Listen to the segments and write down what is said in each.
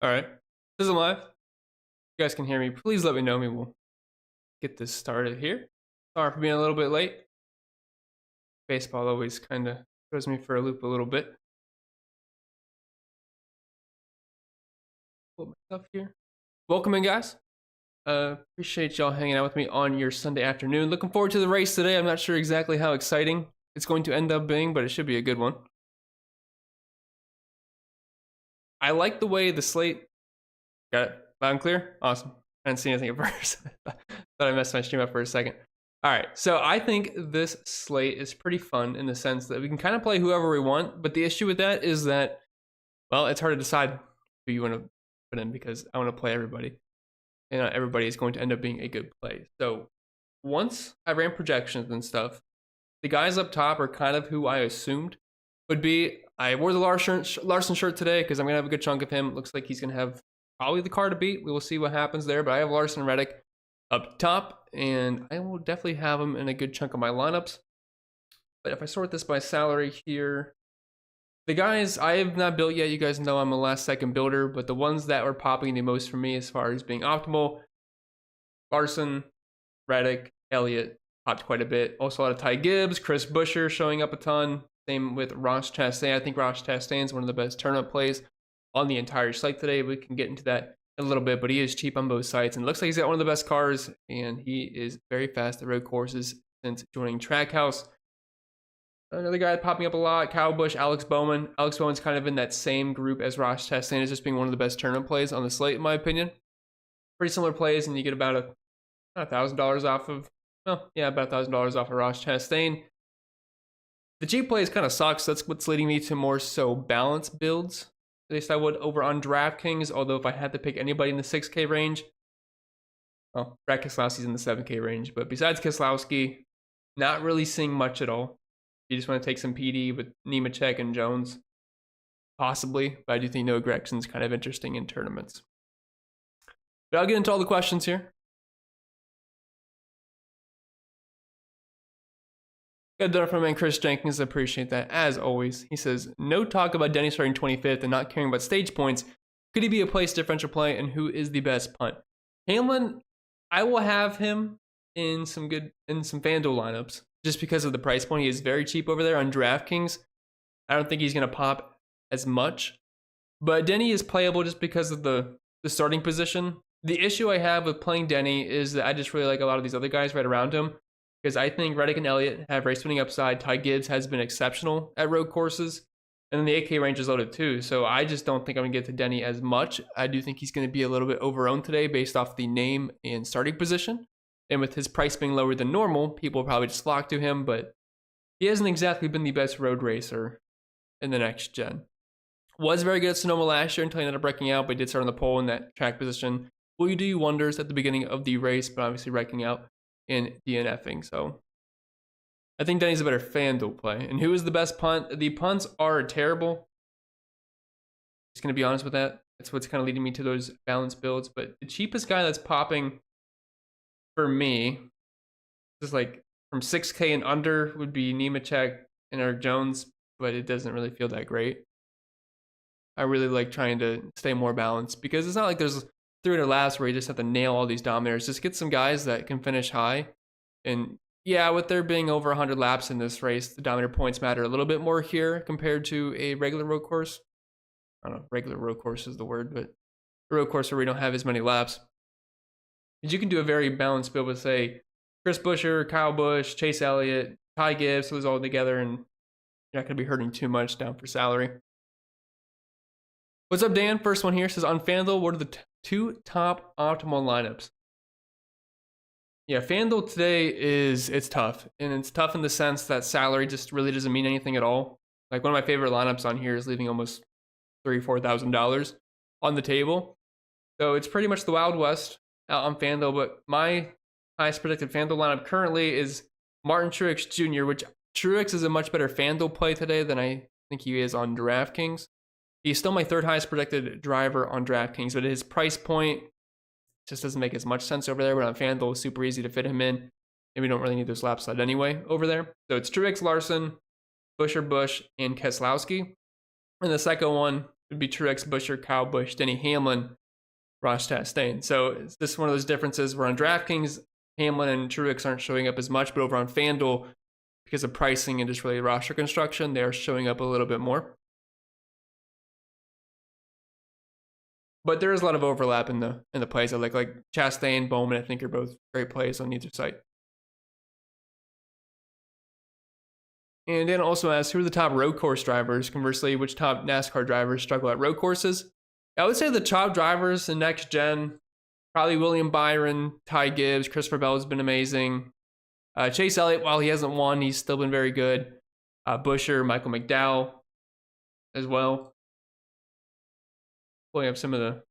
All right. This isn't live. You guys can hear me. Please let me know. Maybe we'll get this started here. Sorry for being a little bit late. Baseball always kind of throws me for a loop a little bit. Pull my stuff here. Welcome in, guys. Appreciate y'all hanging out with me on your Sunday afternoon. Looking forward to the race today. I'm not sure exactly how exciting it's going to end up being, but it should be a good one. I like the way the slate. Got it loud and clear? Awesome. I didn't see anything at first. Thought I messed my stream up for a second. All right, so I think this slate is pretty fun in the sense that we can kind of play whoever we want, but the issue with that is that, well, it's hard to decide who you want to put in because I want to play everybody, and not everybody is going to end up being a good play. So once I ran projections and stuff, the guys up top are kind of who I assumed would be. I wore the Larson shirt today because I'm going to have a good chunk of him. Looks like he's going to have probably the car to beat. We will see what happens there, but I have Larson and Reddick up top, and I will definitely have him in a good chunk of my lineups. But if I sort this by salary here, the guys I have not built yet, you guys know I'm a last second builder, but the ones that were popping the most for me as far as being optimal, Larson, Reddick, Elliott popped quite a bit. Also a lot of Ty Gibbs, Chris Buescher showing up a ton. Same with Ross Chastain. I think Ross Chastain is one of the best turnip plays on the entire slate today. We can get into that a little bit, but he is cheap on both sides, and it looks like he's got one of the best cars, and he is very fast at road courses since joining Trackhouse. Another guy popping up a lot, Kyle Busch, Alex Bowman. Alex Bowman's kind of in that same group as Ross Chastain, as just being one of the best tournament plays on the slate, in my opinion. Pretty similar plays, and you get about $1,000 off of, about $1,000 off of Ross Chastain. The cheap plays kind of sucks. That's what's leading me to more so balanced builds. At least I would over on DraftKings, although if I had to pick anybody in the 6K range, well, Brad Keselowski's in the 7K range, but besides Keselowski, not really seeing much at all. You just want to take some PD with Nemechek and Jones, possibly, but I do think Noah Gregson's kind of interesting in tournaments. But I'll get into all the questions here. Got done from man Chris Jenkins. I appreciate that as always. He says, no talk about Denny starting 25th and not caring about stage points. Could he be a place differential play, and who is the best punt? Hamlin, I will have him in some FanDuel lineups just because of the price point. He is very cheap over there on DraftKings. I don't think he's going to pop as much, but Denny is playable just because of the starting position. The issue I have with playing Denny is that I just really like a lot of these other guys right around him, because I think Reddick and Elliott have race winning upside. Ty Gibbs has been exceptional at road courses, and then the 8K range is loaded too. So I just don't think I'm going to get to Denny as much. I do think he's going to be a little bit overowned today based off the name and starting position. And with his price being lower than normal, people will probably just flock to him, but he hasn't exactly been the best road racer in the next gen. Was very good at Sonoma last year until he ended up breaking out, but he did start on the pole in that track position. Will you do you wonders at the beginning of the race, but obviously wrecking out in DNFing. So I think Denny's a better FanDuel play. And who is the best punt? The punts are terrible. Just going to be honest with that. That's what's kind of leading me to those balanced builds. But the cheapest guy that's popping for me, just like from 6K and under, would be Nemechek and Eric Jones, but it doesn't really feel that great. I really like trying to stay more balanced because it's not like there's 300 laps where you just have to nail all these dominators. Just get some guys that can finish high. And yeah, with there being over 100 laps in this race, the dominator points matter a little bit more here compared to a regular road course. I don't know, regular road course is the word, but a road course where we don't have as many laps. Because you can do a very balanced build with, say, Chris Buescher, Kyle Busch, Chase Elliott, Ty Gibbs, those all together, and you're not going to be hurting too much down for salary. What's up, Dan? First one here says, on FanDuel, what are the two top optimal lineups? Yeah, FanDuel today it's tough. And it's tough in the sense that salary just really doesn't mean anything at all. Like, one of my favorite lineups on here is leaving almost $3,000-$4,000 on the table. So it's pretty much the Wild West out on FanDuel. But my highest predicted FanDuel lineup currently is Martin Truex Jr., which Truex is a much better FanDuel play today than I think he is on DraftKings. He's still my third highest predicted driver on DraftKings, but his price point just doesn't make as much sense over there. But on FanDuel, it's super easy to fit him in, and we don't really need those lap slide anyway over there. So it's Truex, Larson, Buescher, Busch, and Keselowski. And the second one would be Truex, Buescher, Kyle Busch, Denny Hamlin, Ross Chastain. So it's just one of those differences where on DraftKings, Hamlin and Truex aren't showing up as much, but over on FanDuel, because of pricing and just really roster construction, they're showing up a little bit more. But there is a lot of overlap in the plays. I like Chastain, Bowman, I think are both great plays on either site. And Dan also asks, who are the top road course drivers? Conversely, which top NASCAR drivers struggle at road courses? I would say the top drivers in next gen, probably William Byron, Ty Gibbs, Christopher Bell has been amazing. Chase Elliott, while he hasn't won, he's still been very good. Buescher, Michael McDowell as well. Pulling up some of the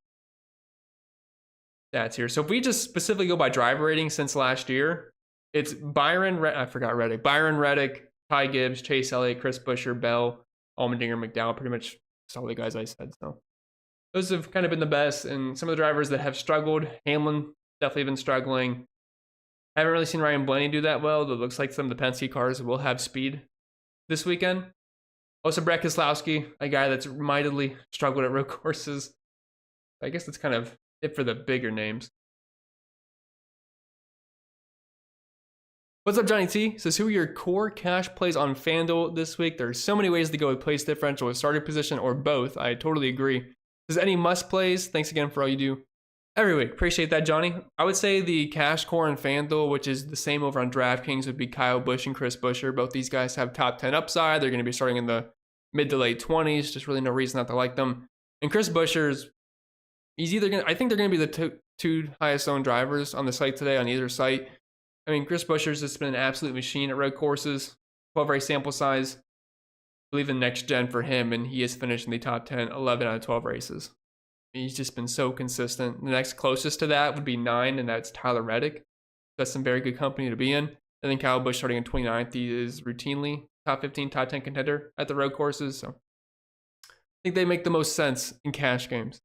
stats here. So if we just specifically go by driver rating since last year, it's Byron, Reddick, Ty Gibbs, Chase Elliott, Chris Buescher, Bell, Allmendinger, McDowell, pretty much all the guys I said. So those have kind of been the best. And some of the drivers that have struggled, Hamlin definitely been struggling. I haven't really seen Ryan Blaney do that well. It looks like some of the Penske cars will have speed this weekend. Also, Brett Keselowski, a guy that's mightily struggled at road courses. I guess that's kind of it for the bigger names. What's up, Johnny T? Says, who are your core cash plays on FanDuel this week? There's so many ways to go with place differential, with starting position, or both. I totally agree. Says, any must plays? Thanks again for all you do every week. Appreciate that, Johnny. I would say the cash core in FanDuel, which is the same over on DraftKings, would be Kyle Busch and Chris Buescher. Both these guys have top 10 upside. They're going to be starting in the mid to late 20s. Just really no reason not to like them. And Chris Buescher's, I think they're going to be the two highest owned drivers on the site today on either site. I mean, Chris Buescher's just been an absolute machine at road courses. 12 race sample size. I believe in next gen for him, and he has finished in the top 10, 11 out of 12 races. He's just been so consistent. The next closest to that would be 9, and that's Tyler Reddick. That's some very good company to be in. And then Kyle Busch starting in 29th. He is routinely top 15, top 10 contender at the road courses. So I think they make the most sense in cash games.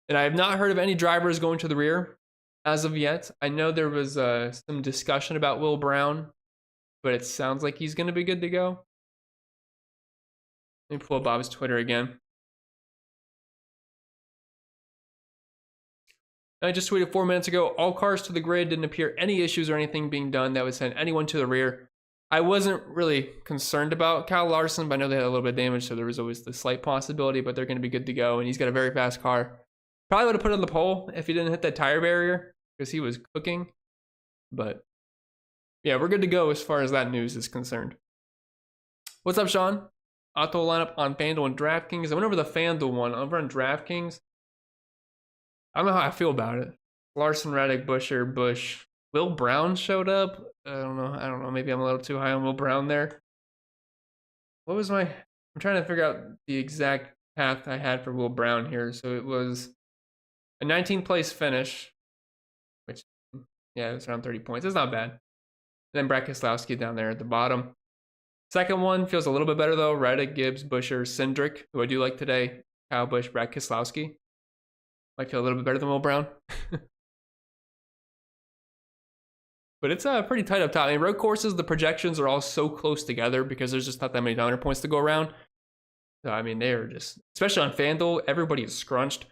And I have not heard of any drivers going to the rear as of yet. I know there was some discussion about Will Brown, but it sounds like he's going to be good to go. Let me pull up Bob's Twitter again. I just tweeted 4 minutes ago, all cars to the grid, didn't appear any issues or anything being done that would send anyone to the rear. I wasn't really concerned about Kyle Larson, but I know they had a little bit of damage, so there was always the slight possibility, but they're going to be good to go, and he's got a very fast car. Probably would have put it on the pole if he didn't hit that tire barrier, because he was cooking. But yeah, we're good to go as far as that news is concerned. What's up, Sean? Auto lineup on FanDuel and DraftKings. I went over the FanDuel one. Over on DraftKings, I don't know how I feel about it. Larson, Reddick, Buescher, Busch. Will Brown showed up. I don't know. Maybe I'm a little too high on Will Brown there. What was I'm trying to figure out the exact path I had for Will Brown here. So it was a 19th place finish, which, yeah, it was around 30 points. It's not bad. And then Brett Keselowski down there at the bottom. Second one feels a little bit better, though. Reddick, Gibbs, Buescher, Cindric, who I do like today. Kyle Busch, Brett Keselowski. Might feel a little bit better than Will Brown. But it's pretty tight up top. I mean, road courses, the projections are all so close together because there's just not that many downer points to go around. So, I mean, they are just, especially on FanDuel, everybody is scrunched.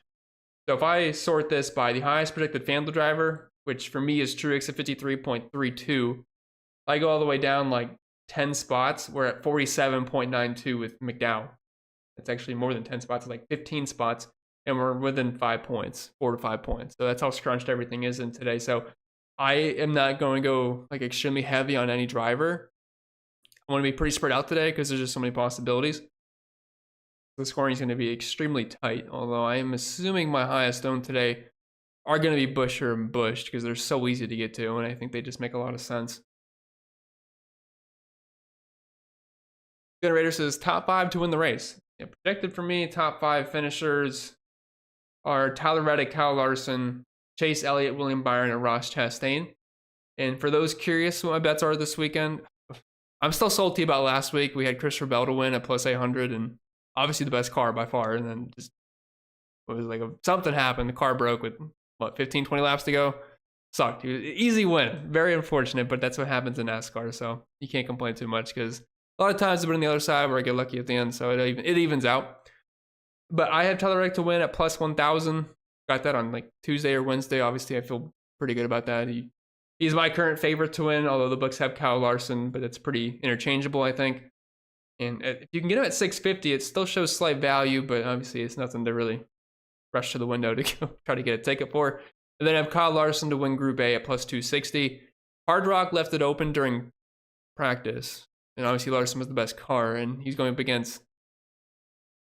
So if I sort this by the highest projected FanDuel driver, which for me is Truex at 53.32, I go all the way down like 10 spots. We're at 47.92 with McDowell. It's actually more than 10 spots. It's like 15 spots. And we're within 5 points, 4 to 5 points. So that's how scrunched everything is in today. So I am not going to go like extremely heavy on any driver. I want to be pretty spread out today because there's just so many possibilities. The scoring is going to be extremely tight, although I am assuming my highest owned today are going to be Buescher and Busch because they're so easy to get to, and I think they just make a lot of sense. Generator says top 5 to win the race. Yeah, projected for me, top 5 finishers are Tyler Reddick, Kyle Larson, Chase Elliott, William Byron, and Ross Chastain. And for those curious what my bets are this weekend, I'm still salty about last week. We had Christopher Bell to win at plus 800, and obviously the best car by far. And then just it was like something happened. The car broke with 15, 20 laps to go. Sucked. Easy win. Very unfortunate, but that's what happens in NASCAR. So you can't complain too much because a lot of times I've been on the other side where I get lucky at the end. So it evens out. But I have Tyler Reddick to win at plus 1,000. Got that on like Tuesday or Wednesday. Obviously, I feel pretty good about that. He's my current favorite to win, although the books have Kyle Larson, but it's pretty interchangeable, I think. And if you can get him at 650, it still shows slight value, but obviously it's nothing to really rush to the window to go try to get a ticket for. And then I have Kyle Larson to win Group A at plus 260. Hard Rock left it open during practice, and obviously Larson was the best car, and he's going up against,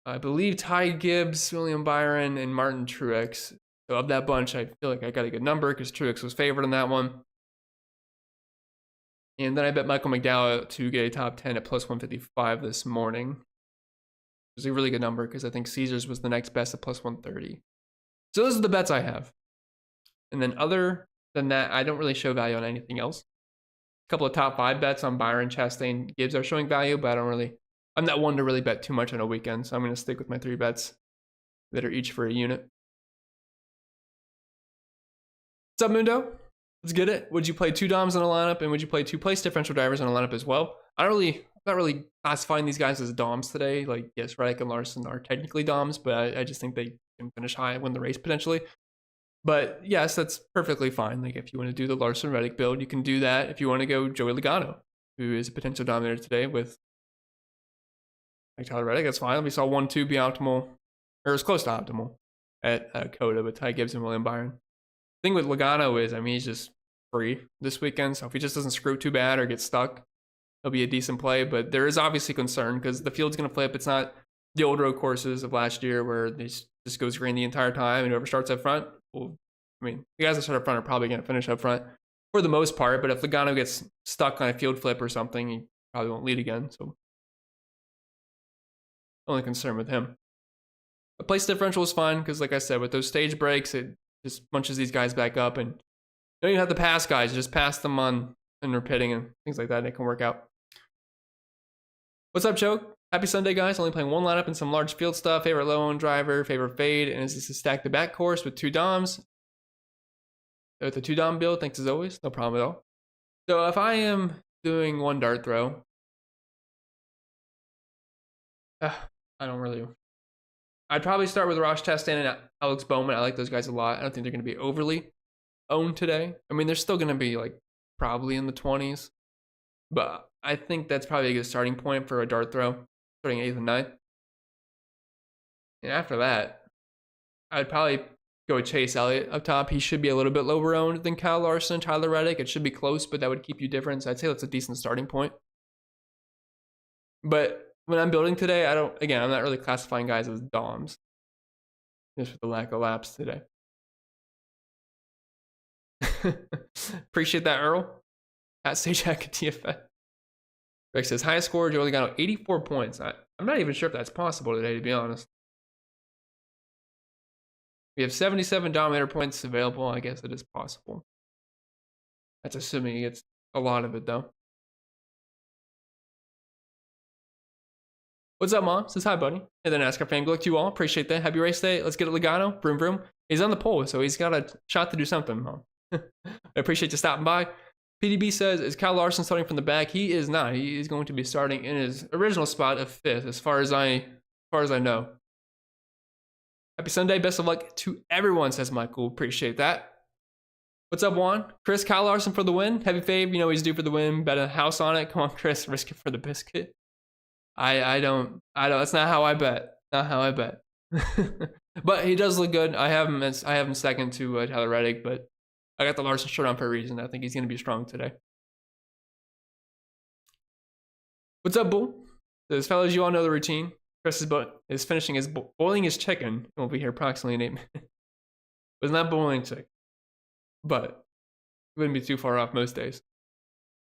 I believe, Ty Gibbs, William Byron, and Martin Truex. So of that bunch, I feel like I got a good number because Truex was favored in that one. And then I bet Michael McDowell to get a top 10 at plus 155 this morning. Which is a really good number because I think Caesars was the next best at plus 130. So those are the bets I have. And then other than that, I don't really show value on anything else. A couple of top 5 bets on Byron, Chastain, Gibbs are showing value, but I'm not one to really bet too much on a weekend. So I'm going to stick with my 3 bets that are each for a unit. What's up, Mundo? Let's get it. Would you play 2 DOMs in a lineup, and would you play 2 place differential drivers in a lineup as well? I'm not really classifying these guys as DOMs today. Like, yes, Reddick and Larson are technically DOMs, but I just think they can finish high and win the race potentially. But yes, that's perfectly fine. Like, if you want to do the Larson Reddick build, you can do that. If you want to go Joey Logano, who is a potential dominator today with like Tyler Reddick, that's fine. We saw 1-2 be optimal, or as close to optimal at Coda with Ty Gibbs and William Byron. The thing with Logano is, he's just free this weekend. So if he just doesn't screw too bad or get stuck, he'll be a decent play. But there is obviously concern because the field's going to flip. It's not the old road courses of last year where they just goes green the entire time and whoever starts up front, well, the guys that start up front are probably going to finish up front for the most part. But if Logano gets stuck on a field flip or something, he probably won't lead again. So only concern with him. The place differential is fine because, like I said, with those stage breaks, it just bunches these guys back up, and you don't even have to pass guys. You just pass them on and they're pitting and things like that, and it can work out. What's up, Choke? Happy Sunday, guys. Only playing 1 lineup and some large field stuff. Favorite low-owned driver, favorite fade, and is this a stack the back course with 2 DOMs? With the 2 DOM build, thanks as always. No problem at all. So if I am doing 1 dart throw, I'd probably start with Ross Chastain and Alex Bowman. I like those guys a lot. I don't think they're going to be overly owned today. They're still going to be like probably in the 20s, but I think that's probably a good starting point for a dart throw, starting 8th and 9th. And after that, I'd probably go with Chase Elliott up top. He should be a little bit lower owned than Kyle Larson and Tyler Reddick. It should be close, but that would keep you different. So I'd say that's a decent starting point. But when I'm building today, I'm not really classifying guys as DOMs, just for the lack of laps today. Appreciate that, Earl. At Sagehack at DFS. Greg says, highest score, Joey Logano, 84 points. I'm not even sure if that's possible today, to be honest. We have 77 Dominator points available. I guess it is possible. That's assuming he gets a lot of it, though. What's up, Mom? Says hi, buddy. Hey there, NASCAR fan. Good luck to you all. Appreciate that. Happy race day. Let's get it, Logano. Vroom, vroom. He's on the pole, so he's got a shot to do something, Mom. I appreciate you stopping by. PDB says, is Kyle Larson starting from the back? He is not. He is going to be starting in his original spot of 5th, as far as I know. Happy Sunday. Best of luck to everyone, says Michael. Appreciate that. What's up, Juan? Chris, Kyle Larson for the win. Heavy fave. You know he's due for the win. Bet a house on it. Come on, Chris. Risk it for the biscuit. I don't. That's not how I bet. Not how I bet. But he does look good. I have him second to Tyler Reddick, but I got the Larson shirt on for a reason. I think he's going to be strong today. What's up, Bull? Says, fellas, you all know the routine. Chris is finishing his boiling his chicken. We'll be here approximately in 8 minutes. It's not boiling chicken, but it wouldn't be too far off most days.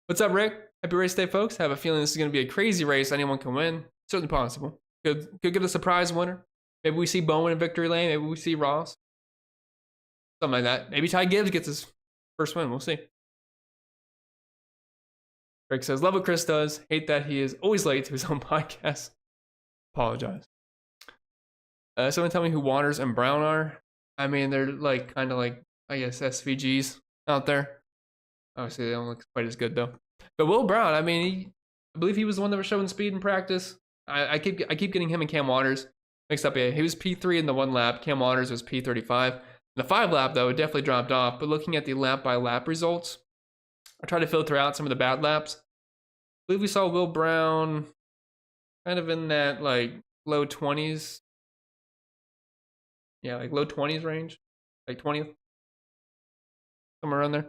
What's up, Rick? Happy race day, folks. I have a feeling this is going to be a crazy race. Anyone can win. Certainly possible. Could get a surprise winner. Maybe we see Bowman in victory lane. Maybe we see Ross. Something like that. Maybe Ty Gibbs gets his first win. We'll see. Rick says, love what Chris does. Hate that he is always late to his own podcast. Apologize. Someone tell me who Waters and Brown are. They're like kind of like, I guess, SVGs out there. Obviously, they don't look quite as good though. But Will Brown, I believe he was the one that was showing speed in practice. I keep getting him and Cam Waters Mixed up, yeah. He was P3 in the 1 lap. Cam Waters was P35. In the 5 lap, though, it definitely dropped off. But looking at the lap by lap results, I tried to filter out some of the bad laps. I believe we saw Will Brown kind of in that like low 20s. Yeah, like low 20s range, like 20th, somewhere around there.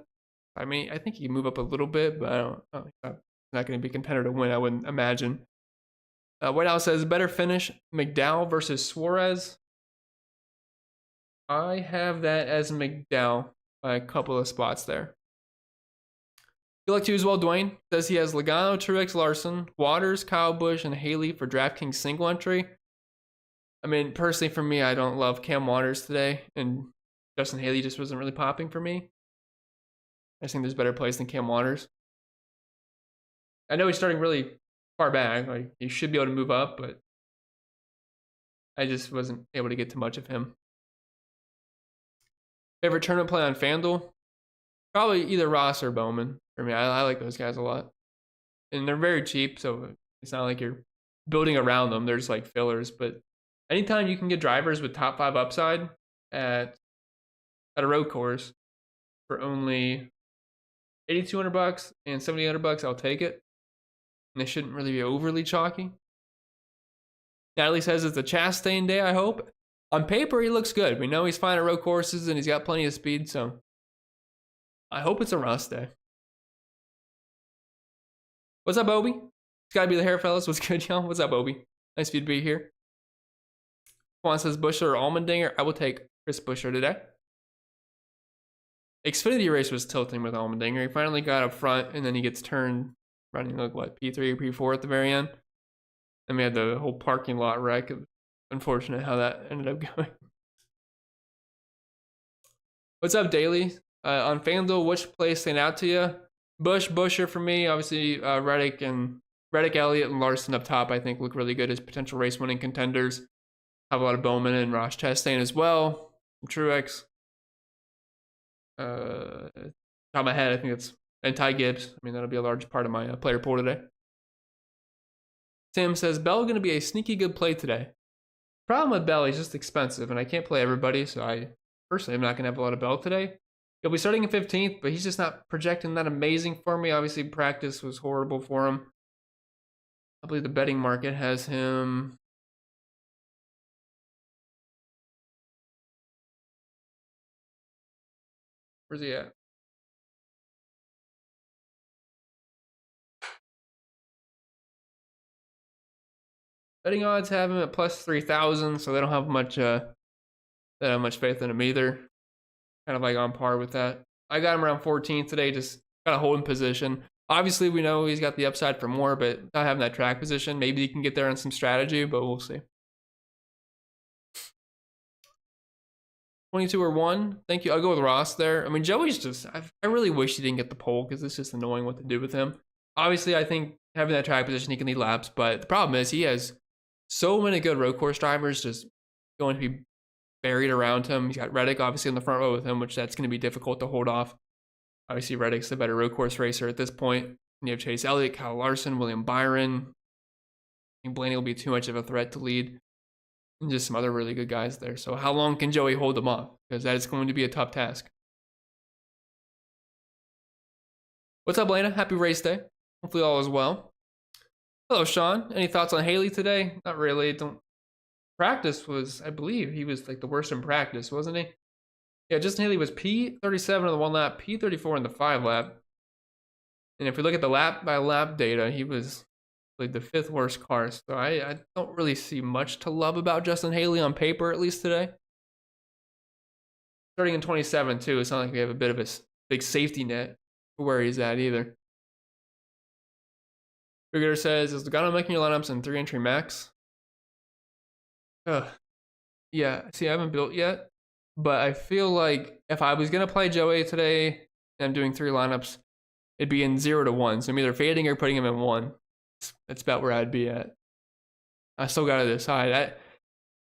I mean, I think he can move up a little bit, but I don't think that's not going to be a contender to win, I wouldn't imagine. White House says better finish, McDowell versus Suarez. I have that as McDowell by a couple of spots there. Good luck to you as well, Dwayne. Says he has Logano, Truex, Larson, Waters, Kyle Busch, and Haley for DraftKings single entry. I mean, personally for me, I don't love Cam Waters today, and Justin Haley just wasn't really popping for me. I just think there's better plays than Cam Waters. I know he's starting really far back. Like, he should be able to move up, but I just wasn't able to get too much of him. Favorite tournament play on FanDuel? Probably either Ross or Bowman. For me, I like those guys a lot. And they're very cheap, so it's not like you're building around them. They're just like fillers. But anytime you can get drivers with top 5 upside at a road course for only $8,200 and $7,800, I'll take it. And they shouldn't really be overly chalky. Natalie says it's a Chastain day, I hope. On paper, he looks good. We know he's fine at road courses and he's got plenty of speed, so I hope it's a Ross day. What's up, Obi? It's gotta be the hair, fellas. What's good, y'all? What's up, Obi? Nice of you to be here. Juan says Buescher or Allmendinger. I will take Chris Buescher today. Xfinity race was tilting with Allmendinger. He finally got up front, and then he gets turned running like what, P3 or P4 at the very end. And we had the whole parking lot wreck. Unfortunate how that ended up going. What's up, Daily? On FanDuel, which play stand out to you? Buescher for me. Obviously, Reddick, Elliott, and Larson up top, I think, look really good as potential race-winning contenders. Have a lot of Bowman and Ross Chastain as well. Truex. Top of my head, I think it's and Ty Gibbs. I mean, that'll be a large part of my player pool today. Sam says Bell going to be a sneaky good play today. Problem with Bell, he's just expensive, and I can't play everybody, so I personally am not going to have a lot of Bell today. He'll be starting in 15th, but he's just not projecting that amazing for me. Obviously, practice was horrible for him. I believe the betting market has him. Where's he at? Betting odds have him at plus 3,000, so they don't have much faith in him either. Kind of like on par with that. I got him around 14th today, just got a holding position. Obviously, we know he's got the upside for more, but not having that track position, maybe he can get there on some strategy, but we'll see. 22 or 1. Thank you. I'll go with Ross there. I mean, Joey's just, I really wish he didn't get the pole because it's just annoying what to do with him. Obviously, I think having that track position, he can lead laps, but the problem is he has so many good road course drivers just going to be buried around him. He's got Reddick obviously in the front row with him, which that's going to be difficult to hold off. Obviously, Reddick's the better road course racer at this point. And you have Chase Elliott, Kyle Larson, William Byron. I think Blaney will be too much of a threat to lead. And just some other really good guys there. So how long can Joey hold them off? Because that is going to be a tough task. What's up, Lana? Happy race day. Hopefully all is well. Hello, Sean. Any thoughts on Haley today? Not really. Practice was, I believe, he was like the worst in practice, wasn't he? Yeah, Justin Haley was P37 on the 1 lap, P34 in the 5 lap. And if we look at the lap by lap data, he was like the 5th worst car. So I don't really see much to love about Justin Haley on paper, at least today. Starting in 27 too, it's not like we have a bit of a big safety net for where he's at either. Figure says, is Logano making your lineups in 3-entry max? Yeah, see, I haven't built yet, but I feel like if I was going to play Joey today and I'm doing 3 lineups, it'd be in 0 to 1. So I'm either fading or putting him in 1. That's about where I'd be at. I still got to decide.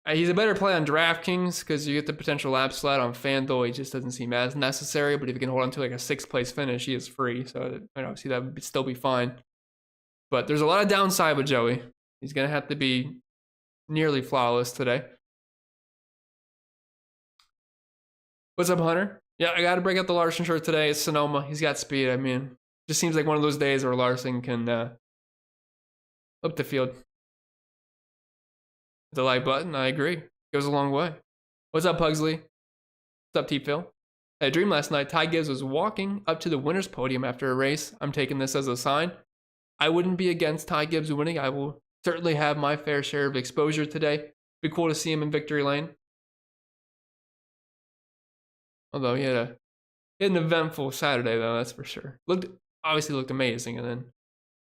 He's a better play on DraftKings because you get the potential lap slot on FanDuel. He just doesn't seem as necessary, but if you can hold on to like a 6th place finish, he is free. So obviously that would still be fine. But there's a lot of downside with Joey. He's going to have to be nearly flawless today. What's up, Hunter? Yeah, I got to break out the Larson shirt today. It's Sonoma. He's got speed. I mean, just seems like one of those days where Larson can up the field. The like button, I agree. Goes a long way. What's up, Pugsley? What's up, T-Phil? I had a dream last night. Ty Gibbs was walking up to the winner's podium after a race. I'm taking this as a sign. I wouldn't be against Ty Gibbs winning. I will certainly have my fair share of exposure today. Be cool to see him in victory lane. Although he had an eventful Saturday, though, that's for sure. Obviously looked amazing, and then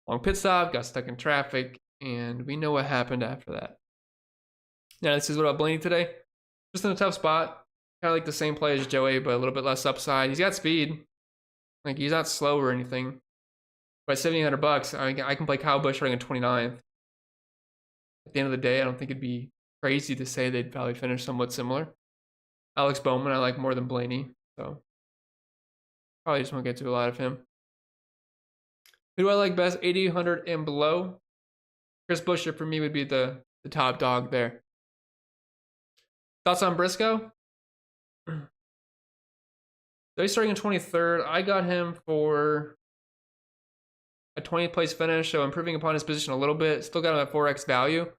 long pit stop, got stuck in traffic, and we know what happened after that. Now, this is what about Blaney today. Just in a tough spot. Kind of like the same play as Joey, but a little bit less upside. He's got speed. Like, he's not slow or anything. But $1,700, I can play Kyle Busch running in 29th. At the end of the day, I don't think it'd be crazy to say they'd probably finish somewhat similar. Alex Bowman, I like more than Blaney, so probably just won't get to a lot of him. Who do I like best? 8,800 and below. Chris Buescher for me would be the top dog there. Thoughts on Briscoe? So he's starting in 23rd. I got him for a 20th place finish, so improving upon his position a little bit. Still got him at 4x value.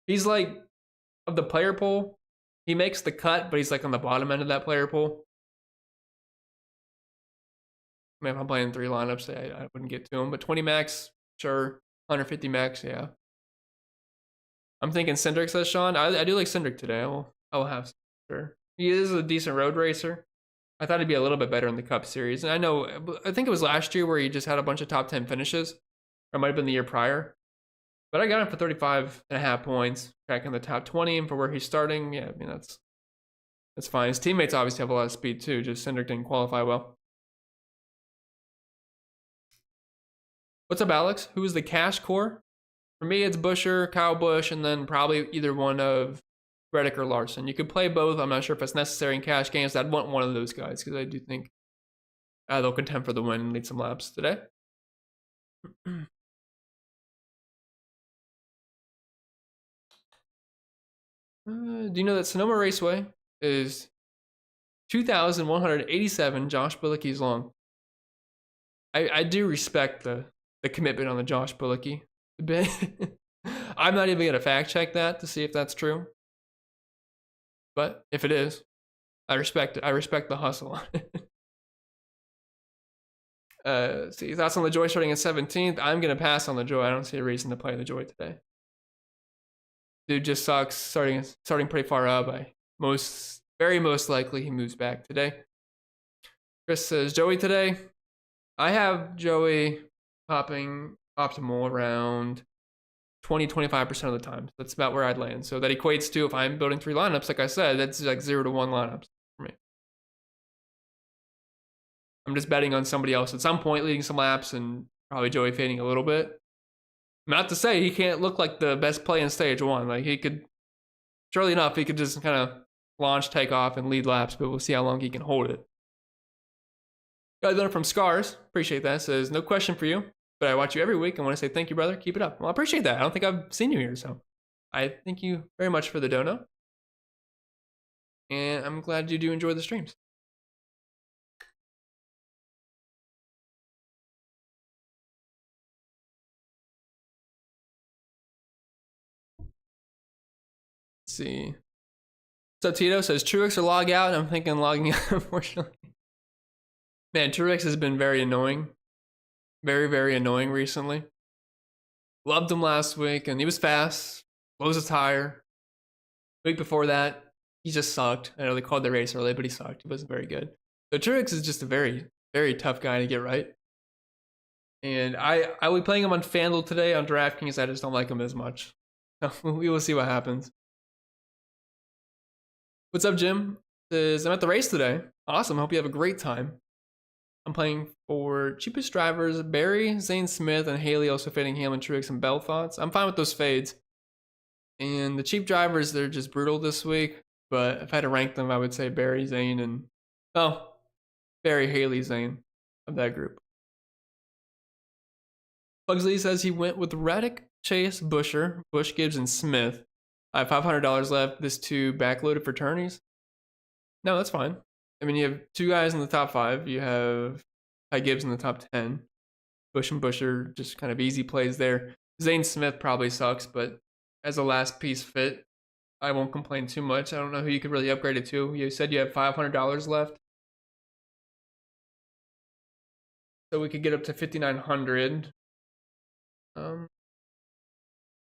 He's like, of the player pool, he makes the cut, but he's like on the bottom end of that player pool. I mean, if I'm playing 3 lineups, I wouldn't get to him. But 20 max, sure. 150 max, yeah. I'm thinking Cindric, says Sean. I do like Cindric today. I will have, sure. He is a decent road racer. I thought he'd be a little bit better in the Cup Series. And I think it was last year where he just had a bunch of top 10 finishes. Or it might have been the year prior. But I got him for 35.5 points. Back in the top 20. And for where he's starting, yeah, I mean, that's fine. His teammates obviously have a lot of speed too. Just Cindric didn't qualify well. What's up, Alex? Who is the cash core? For me, it's Buescher, Kyle Busch, and then probably either one of Reddick or Larson. You could play both. I'm not sure if it's necessary in cash games. I'd want one of those guys because I do think they'll contend for the win and lead some laps today. Do you know that Sonoma Raceway is 2,187 Josh Bilicki's long? I do respect the commitment on the Josh Bilicki a bit. I'm not even going to fact check that to see if that's true. But if it is, I respect it. I respect the hustle on it. See, thoughts on the Joy starting at 17th? I'm going to pass on the Joy. I don't see a reason to play the Joy today. Dude just sucks. Starting pretty far up. Very most likely he moves back today. Chris says, Joey today. I have Joey popping optimal around 20-25% of the time. So that's about where I'd land. So that equates to, if I'm building 3 lineups, like I said, that's like 0 to 1 lineups for me. I'm just betting on somebody else at some point leading some laps and probably Joey fading a little bit. Not to say he can't look like the best play in stage 1. Like, he could, surely enough, he could just kind of launch, take off, and lead laps, but we'll see how long he can hold it. Got another from Scars. Appreciate that. Says, no question for you, but I watch you every week and want to say thank you, brother. Keep it up. Well, I appreciate that. I don't think I've seen you here, so I thank you very much for the dono. And I'm glad you do enjoy the streams. Let's see. So Tito says, Truex or log out? I'm thinking logging out, unfortunately. Man, Truex has been very annoying. Very, very annoying recently. Loved him last week, and he was fast. Blows a tire. Week before that, he just sucked. I know they called the race early, but he sucked. He wasn't very good. So Truex is just a very, very tough guy to get right. And I will be playing him on FanDuel today on DraftKings. I just don't like him as much. So we will see what happens. What's up, Jim? Says, I'm at the race today. Awesome. Hope you have a great time. I'm playing for cheapest drivers, Barry, Zane Smith, and Haley, also fading Hamlin, Truex, and Bell thoughts. I'm fine with those fades. And the cheap drivers, they're just brutal this week. But if I had to rank them, I would say Barry, Zane, and... Oh, Barry, Haley, Zane of that group. Pugsley says he went with Reddick, Chase, Buescher, Busch, Gibbs, and Smith. I have $500 left. This two backloaded for tourneys. No, that's fine. I mean, you have two guys in the top 5. You have Ty Gibbs in the top 10. Bush and Busher, just kind of easy plays there. Zane Smith probably sucks, but as a last piece fit, I won't complain too much. I don't know who you could really upgrade it to. You said you have $500 left. So we could get up to 5,900.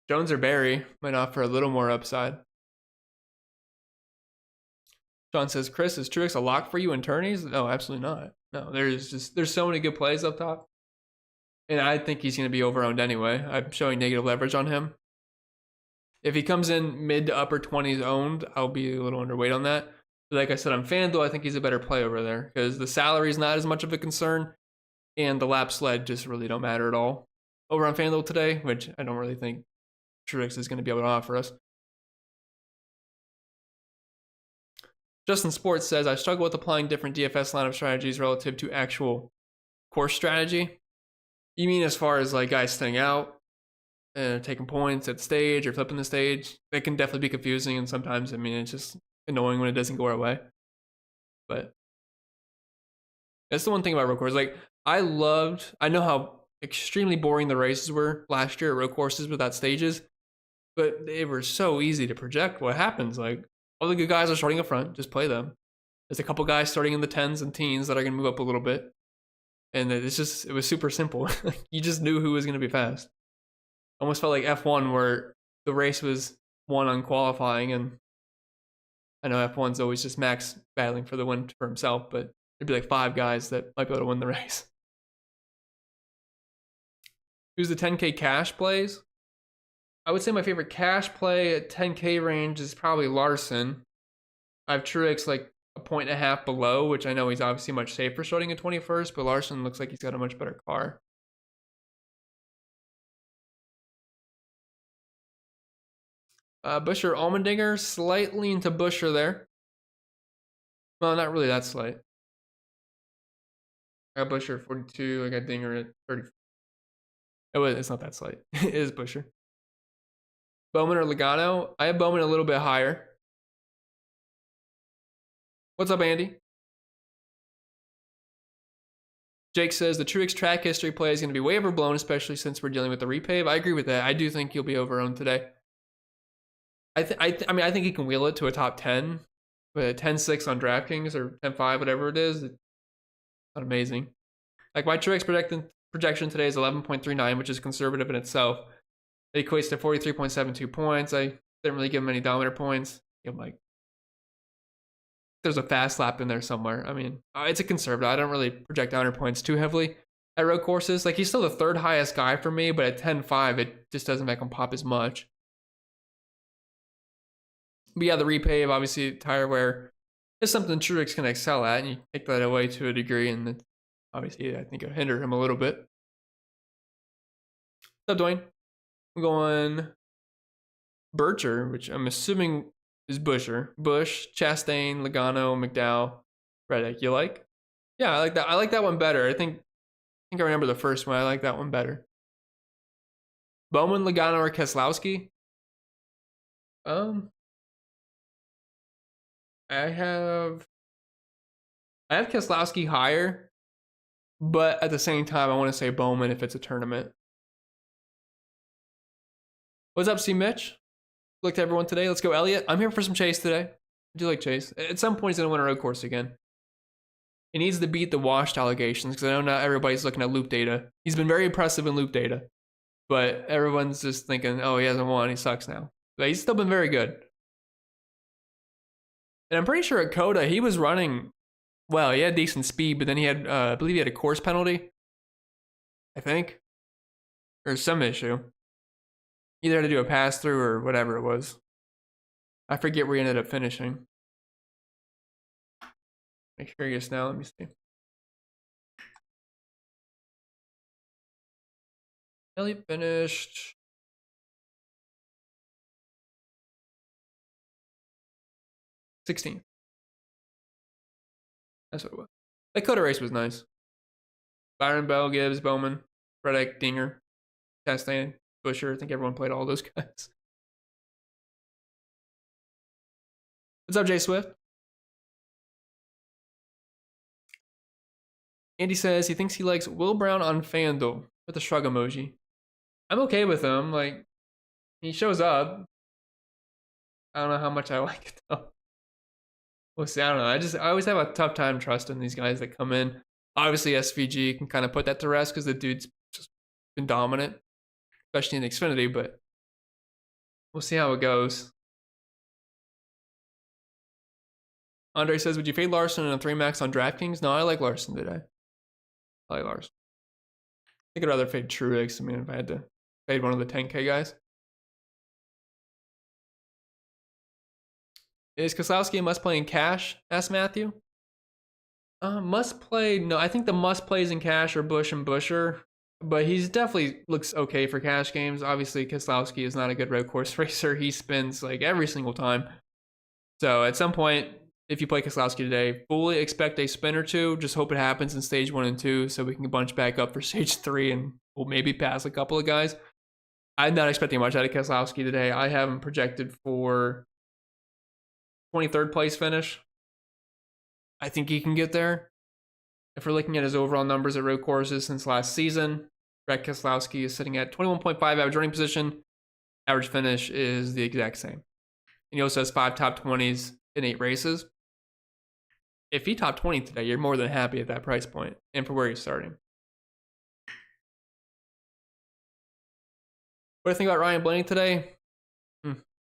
Jones or Barry might offer a little more upside. Sean says, Chris, is Truex a lock for you in tourneys? No, absolutely not. No, there's so many good plays up top. And I think he's going to be over-owned anyway. I'm showing negative leverage on him. If he comes in mid to upper 20s owned, I'll be a little underweight on that. But like I said, on FanDuel, I think he's a better play over there because the salary is not as much of a concern and the lap sled just really don't matter at all. Over on FanDuel today, which I don't really think Truex is going to be able to offer us. Justin Sports says, I struggle with applying different DFS lineup strategies relative to actual course strategy. You mean as far as like guys staying out and taking points at the stage or flipping the stage? That can definitely be confusing, and sometimes, I mean, it's just annoying when it doesn't go our way. But that's the one thing about road courses. Like, I know how extremely boring the races were last year at road courses without stages, but they were so easy to project what happens. Like, all the good guys are starting up front, just play them. There's a couple guys starting in the 10s and teens that are going to move up a little bit. And it was super simple. You just knew who was going to be fast. Almost felt like F1 where the race was won on qualifying. And I know F1's always just Max battling for the win for himself, but there'd be like 5 guys that might be able to win the race. Who's the 10K cash plays? I would say my favorite cash play at 10K range is probably Larson. I have Truex like a 1.5 below, which I know he's obviously much safer starting at 21st, but Larson looks like he's got a much better car. Busher, Allmendinger, slightly into Busher there. Well, not really that slight. I got Busher at 42. I got Dinger at 30. It's not that slight. It is Busher. Bowman or Logano? I have Bowman a little bit higher. What's up, Andy? Jake says the Truex track history play is going to be way overblown, especially since we're dealing with the repave. I agree with that. I do think he'll be over-owned today. I think he can wheel it to a top 10, but a 10-6 on DraftKings or 10-5, whatever it is, it's not amazing. Like my Truex projection today is 11.39, which is conservative in itself. It equates to 43.72 points. I didn't really give him any Dominator points. I'm like, there's a fast lap in there somewhere. I mean, it's a conservative. I don't really project Dominator points too heavily at road courses. Like, he's still the 3rd highest guy for me, but at 10.5, it just doesn't make him pop as much. But yeah, the repave, obviously, tire wear is something Truex can excel at, and you take that away to a degree, and obviously, I think it'll hinder him a little bit. What's up, Dwayne? I'm going Bircher, which I'm assuming is Busher. Bush, Chastain, Logano, McDowell, Reddick. You like? Yeah, I like that. I like that one better. I think I remember the first one. I like that one better. Bowman, Logano, or Keselowski? I have Keselowski higher, but at the same time, I want to say Bowman if it's a tournament. What's up, C. Mitch? Look to everyone today. Let's go, Elliot. I'm here for some Chase today. I do like Chase. At some point, he's going to win a road course again. He needs to beat the washed allegations because I know not everybody's looking at loop data. He's been very impressive in loop data, but everyone's just thinking, oh, he hasn't won. He sucks now. But he's still been very good. And I'm pretty sure at Coda, he was running well. He had decent speed, but then he had, I believe he had a course penalty, I think, or some issue. Either had to do a pass through or whatever it was. I forget where he ended up finishing. Make sure he gets now. Let me see. Elliot finished 16th. That's what it was. That Coda race was nice. Byron, Bell, Gibbs, Bowman, Reddick, Dinger, Chastain, Busher. I think everyone played all those guys. What's up, Jay Swift? Andy says he thinks he likes Will Brown on FanDuel with a shrug emoji. I'm okay with him. Like, he shows up. I don't know how much I like it though. We'll see. I don't know. I always have a tough time trusting these guys that come in. Obviously, SVG can kind of put that to rest because the dude's just been dominant, especially in Xfinity, but we'll see how it goes. Andre says, would you fade Larson in a 3 max on DraftKings? No, I like Larson today. I like Larson. I think I'd rather fade Truex. I mean, if I had to fade one of the 10K guys. Is Keselowski a must play in cash? Asked Matthew. Must play. No, I think the must plays in cash are Busch and Busher, but he's definitely looks okay for cash games. Obviously, Keselowski is not a good road course racer. He spins like every single time. So at some point, if you play Keselowski today, fully expect a spin or two. Just hope it happens in stage 1 and 2 so we can bunch back up for stage 3 and we'll maybe pass a couple of guys. I'm not expecting much out of Keselowski today. I have him projected for 23rd place finish. I think he can get there. If we're looking at his overall numbers at road courses since last season, Brett Keselowski is sitting at 21.5 average running position. Average finish is the exact same. And he also has 5 top 20s in 8 races. If he top 20 today, you're more than happy at that price point and for where he's starting. What do you think about Ryan Blaney today?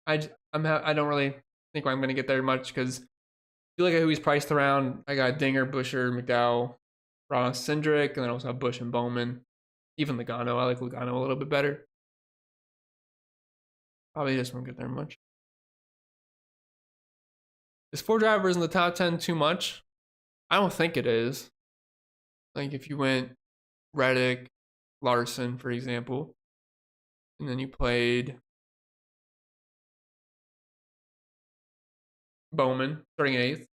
I don't really think I'm going to get there much because if you look at who he's priced around, I got Dinger, Busher, McDowell, Ross Cindric, and then I also have Busch and Bowman. Even Logano. I like Logano a little bit better. Probably just won't get there much. Is 4 drivers in the top 10 too much? I don't think it is. Like if you went Reddick, Larson, for example, and then you played Bowman starting 8th,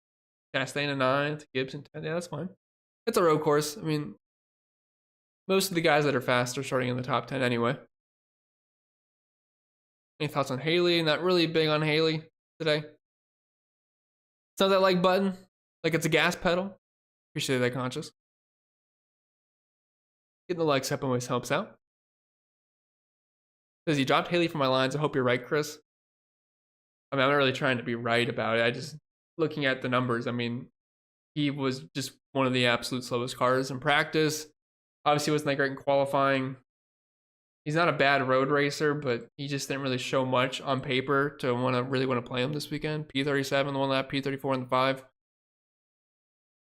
Chastain in 9th, Gibson 10th. Yeah, that's fine. It's a road course. I mean, most of the guys that are fast are starting in the top 10 anyway. Any thoughts on Haley? Not really big on Haley today. It's not that like button. Like it's a gas pedal. Appreciate that, Conscious. Getting the likes up always helps out. Says he dropped Haley from my lines. I hope you're right, Chris. I mean, I'm not really trying to be right about it. I just, looking at the numbers, I mean, he was just one of the absolute slowest cars in practice. Obviously, wasn't that great in qualifying. He's not a bad road racer, but he just didn't really show much on paper to really want to play him this weekend. P37 in the 1 lap, P34 in the 5. I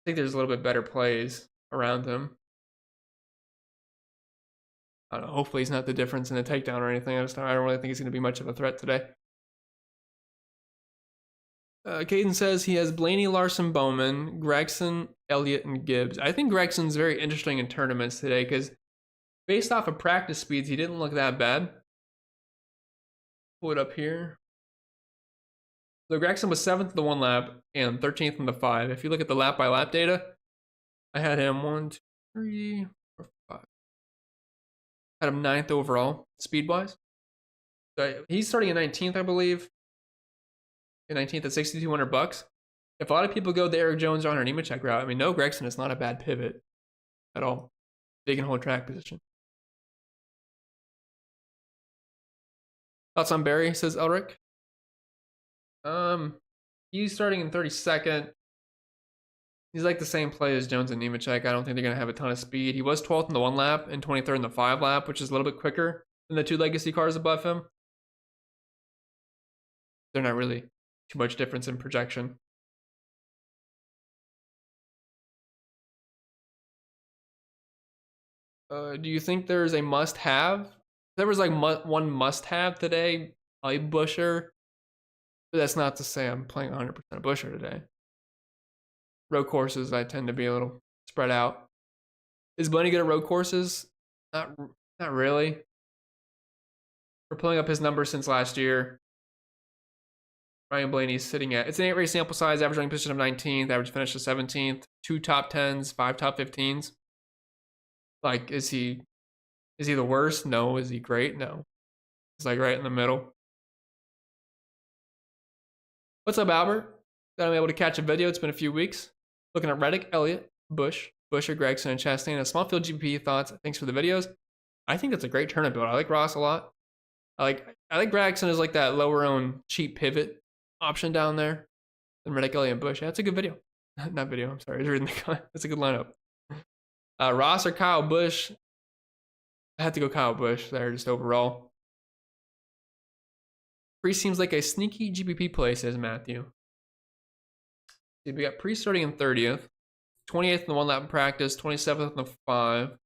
think there's a little bit better plays around him. I don't know. Hopefully, he's not the difference in a takedown or anything. I don't really think he's going to be much of a threat today. Caden says he has Blaney, Larson, Bowman, Gregson, Elliott, and Gibbs. I think Gregson's very interesting in tournaments today because based off of practice speeds, he didn't look that bad. Pull it up here. So Gregson was 7th in the 1 lap and 13th in the 5. If you look at the lap by lap data, I had him 1, 2, 3, 4, 5. Had him 9th overall, speed wise. So he's starting at 19th, I believe. 19th at $6,200. If a lot of people go the Eric Jones or Nemechek route, I mean, no, Gregson is not a bad pivot at all. They can hold track position. Thoughts on Barry, says Elric. He's starting in 32nd. He's like the same play as Jones and Nemechek. I don't think they're going to have a ton of speed. He was 12th in the 1 lap and 23rd in the 5 lap, which is a little bit quicker than the 2 legacy cars above him. They're not really too much difference in projection. Do you think there's a must-have? There was like one must-have today, like Busher. But that's not to say I'm playing 100% of Busher today. Road courses, I tend to be a little spread out. Is Bunny good at road courses? Not really. We're pulling up his numbers since last year. Ryan Blaney's sitting at, it's an 8-race sample size, average running position of 19th, average finish of 17th, 2 top 10s, 5 top 15s. Like, is he the worst? No. Is he great? No. He's like right in the middle. What's up, Albert? that I'm able to catch a video. It's been a few weeks. Looking at Reddick, Elliott, Busher, Gregson, and Chastain. A small field GPP thoughts. Thanks for the videos. I think that's a great tournament build. I like Ross a lot. I like Gregson as like that lower owned cheap pivot option down there. And Reddick, Elliott, and Bush. Yeah, that's a good video. Not video. I'm sorry. I was reading the comment. That's a good lineup. Ross or Kyle Busch. I had to go Kyle Busch there just overall. Priest seems like a sneaky GPP play, says Matthew. See, we got Priest starting in 30th, 28th in the 1 lap in practice, 27th in the 5.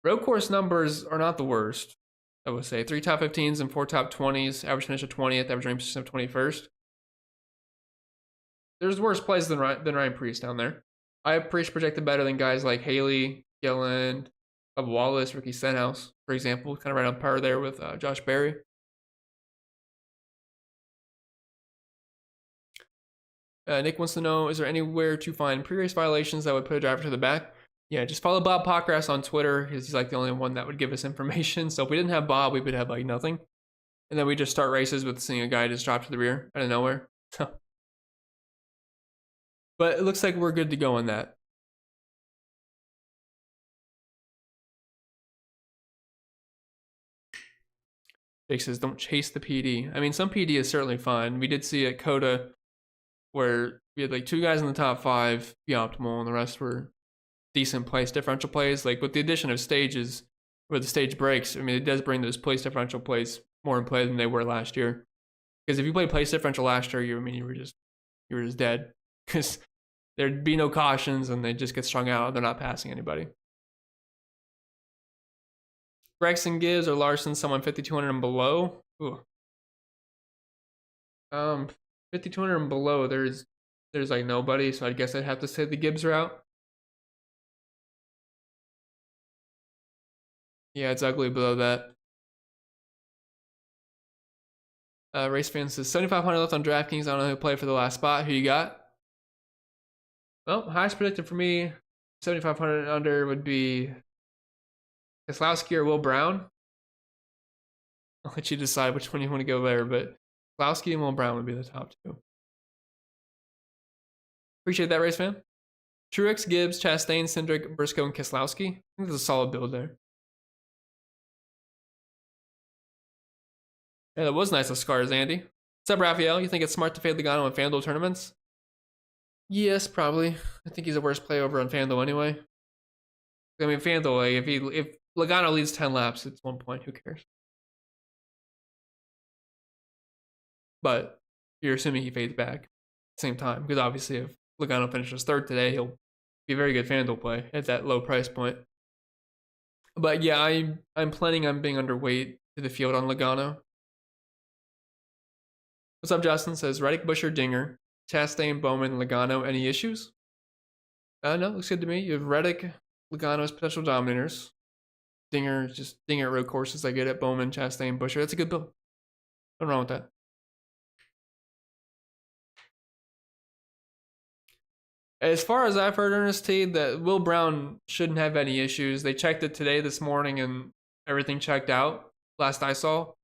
Road course numbers are not the worst, I would say. 3 top 15s and 4 top 20s, average finish of 20th, average range of 21st. There's worse plays than Ryan Priest down there. I have Priest projected better than guys like Haley, Gillen, Wallace, Ricky Stenhouse, for example. Kind of right on par there with Josh Berry. Nick wants to know, is there anywhere to find pre-race violations that would put a driver to the back? Yeah, just follow Bob Pockras on Twitter. He's like the only one that would give us information. So if we didn't have Bob, we would have like nothing. And then we just start races with seeing a guy just drop to the rear out of nowhere. But it looks like we're good to go on that. Jake says, don't chase the PD. I mean, some PD is certainly fine. We did see at Coda where we had like 2 guys in the top 5 be optimal and the rest were decent place differential plays. Like with the addition of stages where the stage breaks, I mean, it does bring those place differential plays more in play than they were last year. Because if you played place differential last year, you were just dead. Because there'd be no cautions and they just get strung out. They're not passing anybody. Gregson, Gibbs, or Larson, someone 5,200 and below. Ooh. 5,200 and below, there's like nobody, so I guess I'd have to say the Gibbs route. Yeah, it's ugly below that. Race fan says 7,500 left on DraftKings. I don't know who played for the last spot. Who you got? Well, highest predicted for me, 7,500 under would be Keselowski or Will Brown. I'll let you decide which one you want to go there, but Keselowski and Will Brown would be the top 2. Appreciate that, race fan. Truex, Gibbs, Chastain, Cindric, Briscoe, and Keselowski. I think there's a solid build there. Yeah, that was nice of Scars, Andy. What's up, Raphael? You think it's smart to fade Logano in FanDuel tournaments? Yes, probably. I think he's a worse play over on FanDuel anyway. I mean, FanDuel, like, if Logano leads 10 laps, it's 1 point. Who cares? But you're assuming he fades back at the same time. Because obviously, if Logano finishes 3rd today, he'll be a very good FanDuel play at that low price point. But yeah, I'm planning on being underweight to the field on Logano. What's up, Justin? Says Reddick, Busher, Dinger, Chastain, Bowman, Logano. Any issues? No, looks good to me. You have Reddick, Logano as potential dominators. Dinger, just Dinger at road courses. I get it. Bowman, Chastain, Busher. That's a good build. Nothing wrong with that. As far as I've heard, Ernest T, that Will Brown shouldn't have any issues. They checked it today, this morning, and everything checked out. Last I saw.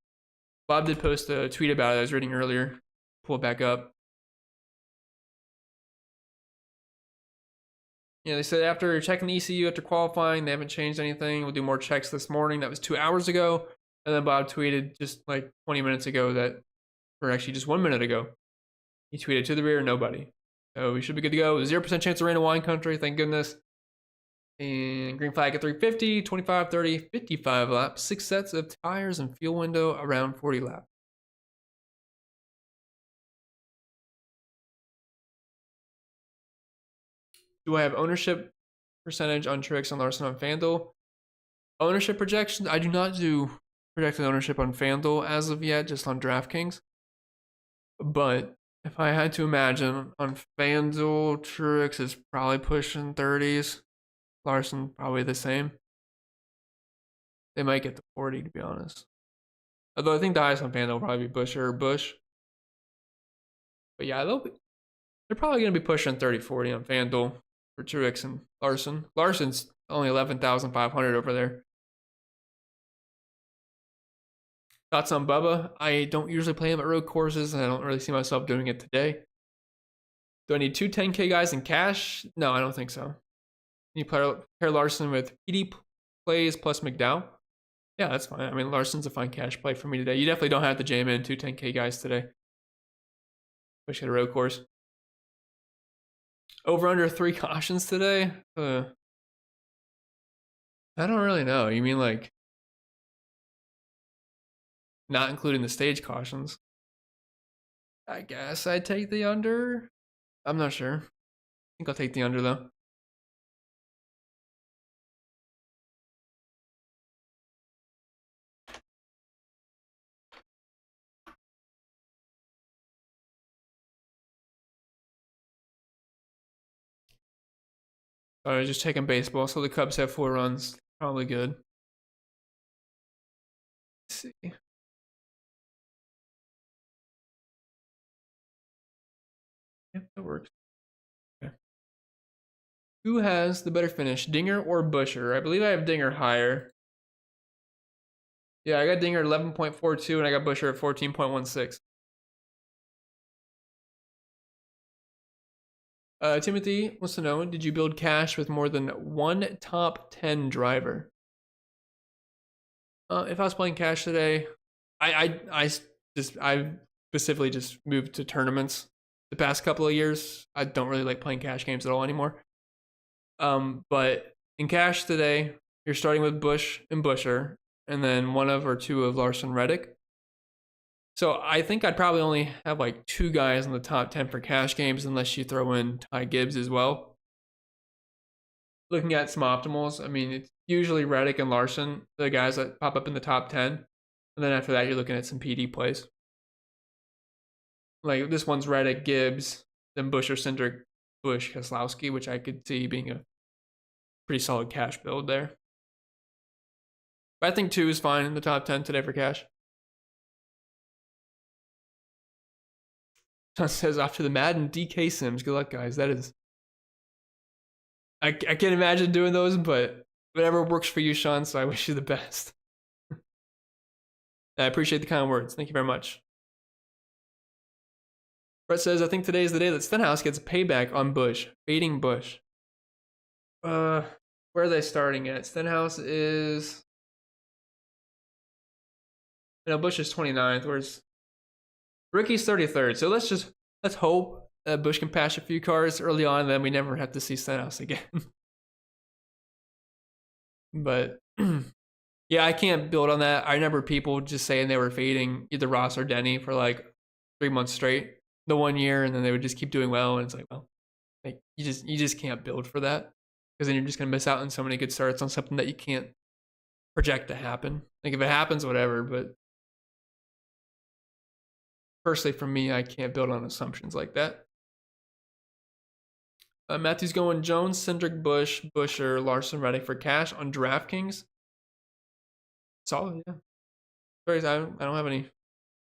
Bob did post a tweet about it I was reading earlier. Pull it back up. Yeah, they said after checking the ECU after qualifying, they haven't changed anything. We'll do more checks this morning. That was 2 hours ago. And then Bob tweeted just like 20 minutes ago that, or actually just 1 minute ago, he tweeted to the rear, nobody. So we should be good to go. 0% chance of rain in wine country, thank goodness. And green flag at 350, 25, 30, 55 laps. 6 sets of tires and fuel window around 40 laps. Do I have ownership percentage on Truex and Larson on FanDuel? Ownership projections? I do not do projected ownership on FanDuel as of yet, just on DraftKings. But if I had to imagine, on FanDuel, Truex is probably pushing 30s. Larson probably the same. They might get to 40, to be honest. Although I think the highest on FanDuel will probably be Busher or Bush. But yeah, they're probably going to be pushing 30, 40 on FanDuel for Truex and Larson. Larson's only 11,500 over there. Thoughts on Bubba? I don't usually play him at road courses, and I don't really see myself doing it today. Do I need two 10K guys in cash? No, I don't think so. You pair Larson with PD plays plus McDowell. Yeah, that's fine. I mean, Larson's a fine cash play for me today. You definitely don't have to jam in two 10K guys today. Especially at a road course. Over under 3 cautions today? I don't really know. You mean like not including the stage cautions? I guess I'd take the under. I'm not sure. I think I'll take the under though. I was just checking baseball, so the Cubs have 4 runs. Probably good. Let's see. Yep, that works. Okay. Who has the better finish, Dinger or Busher? I believe I have Dinger higher. Yeah, I got Dinger at 11.42, and I got Busher at 14.16. Timothy wants to know, did you build cash with more than one top 10 driver? If I was playing cash today, I specifically just moved to tournaments the past couple of years. I don't really like playing cash games at all anymore. But in cash today, you're starting with Bush and Busher, and then one of or two of Larson Reddick. So I think I'd probably only have like 2 guys in the top 10 for cash games unless you throw in Ty Gibbs as well. Looking at some optimals, I mean, it's usually Reddick and Larson, the guys that pop up in the top 10. And then after that, you're looking at some PD plays. Like this one's Reddick, Gibbs, then Busher, Cindric, Bush, Keselowski, which I could see being a pretty solid cash build there. But I think 2 is fine in the top 10 today for cash. John says, off to the Madden DK Sims. Good luck, guys. That is... I can't imagine doing those, but whatever works for you, Sean, so I wish you the best. I appreciate the kind words. Thank you very much. Brett says, I think today is the day that Stenhouse gets payback on Bush. Fading Bush. Where are they starting at? Stenhouse is... Bush is 29th. Where's... Ricky's 33rd. So let's hope that Bush can patch a few cars early on, and then we never have to see Stenhouse again. But yeah, I can't build on that. I remember people just saying they were fading either Ross or Denny for like 3 months straight the one year, and then they would just keep doing well, and it's like, well, like you just can't build for that, because then you're just gonna miss out on so many good starts on something that you can't project to happen. Like if it happens, whatever, but personally for me, I can't build on assumptions like that. Matthew's going Jones, Cindric, Bush, Busher, Larson, Reddick for cash on DraftKings. Solid, yeah. I don't have any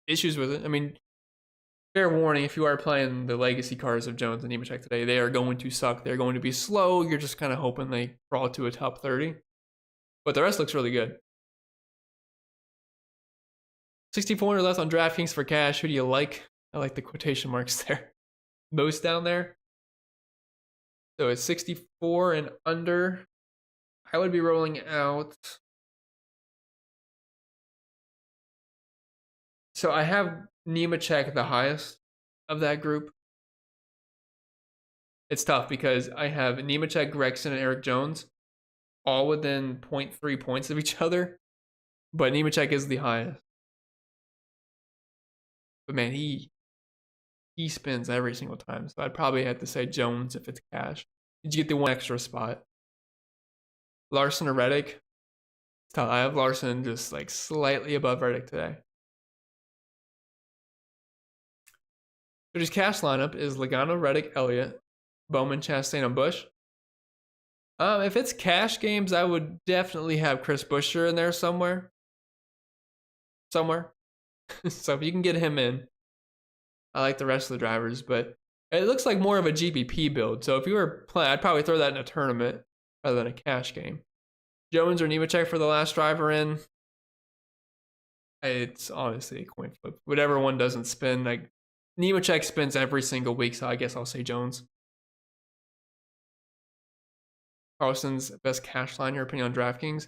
issues with it. I mean, fair warning, if you are playing the legacy cars of Jones and Nemechek today, they are going to suck. They're going to be slow. You're just kind of hoping they crawl to a top 30. But the rest looks really good. 6,400 left on DraftKings for cash. Who do you like? I like the quotation marks there. Most down there. So it's 64 and under. I would be rolling out. So I have Nemechek the highest of that group. It's tough because I have Nemechek, Gregson, and Eric Jones all within 0.3 points of each other. But Nemechek is the highest. But man, he spins every single time. So I'd probably have to say Jones if it's cash. Did you get the one extra spot? Larson or Reddick? I have Larson just like slightly above Reddick today. So his cash lineup is Logano, Reddick, Elliott, Bowman, Chastain, and Bush. If it's cash games, I would definitely have Chris Buescher in there somewhere. So if you can get him in, I like the rest of the drivers, but it looks like more of a GPP build. So if you were playing, I'd probably throw that in a tournament rather than a cash game. Jones or Nemechek for the last driver in. It's honestly a coin flip. Whatever one doesn't spin, like Nemechek spins every single week, so I guess I'll say Jones. Carlson's best cash line, your opinion on DraftKings?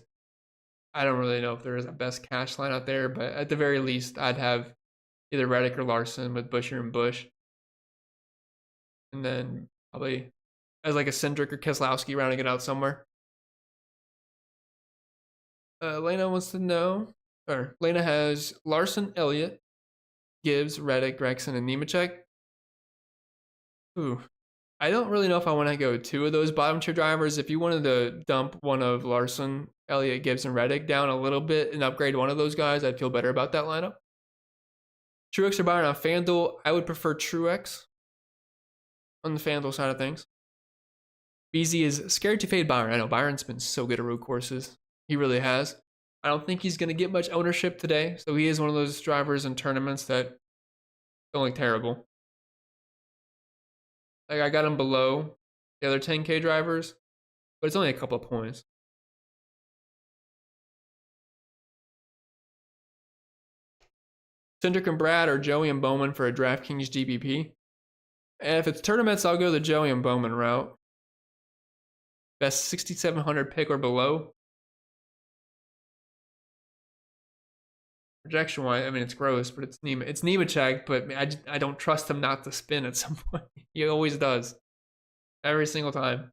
I don't really know if there is a best cash line out there, but at the very least, I'd have either Reddick or Larson with Busher and Bush. And then probably as like a Cindric or Keselowski rounding it out somewhere. Lena wants to know, or Lena has Larson, Elliott, Gibbs, Reddick, Gregson, and Nemechek. Ooh, I don't really know if I want to go two of those bottom tier drivers. If you wanted to dump one of Larson, Elliott, Gibbs, and Reddick down a little bit and upgrade one of those guys, I'd feel better about that lineup. Truex or Byron on FanDuel. I would prefer Truex on the FanDuel side of things. BZ is scared to fade Byron. I know Byron's been so good at road courses. He really has. I don't think he's going to get much ownership today. So he is one of those drivers in tournaments that don't look terrible. Like I got him below the other 10K drivers, but it's only a couple of points. Cindric and Brad or Joey and Bowman for a DraftKings GPP. And if it's tournaments, I'll go the Joey and Bowman route. Best 6,700 pick or below. Projection wise, I mean, it's gross, but it's Nemechek, but I don't trust him not to spin at some point. He always does. Every single time.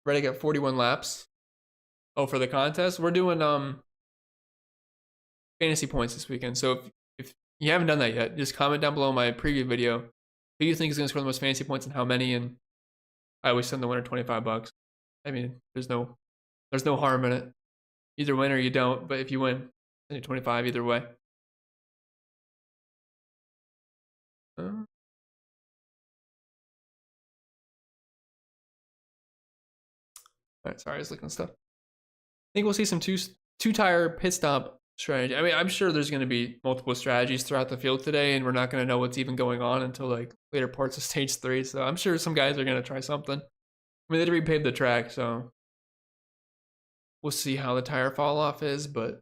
Ready to get 41 laps. Oh, for the contest? We're doing fantasy points this weekend. So if you haven't done that yet, just comment down below my preview video who you think is going to score the most fantasy points and how many, and I always send the winner $25. I mean, there's no harm in it. Either win or you don't, but if you win, send you 25 either way. All right, sorry, I was looking at stuff. I think we'll see some two-tire pit stop strategy. I mean, I'm sure there's going to be multiple strategies throughout the field today, and we're not going to know what's even going on until like later parts of stage 3. So I'm sure some guys are going to try something. I mean, they did repave the track, so we'll see how the tire fall off is. But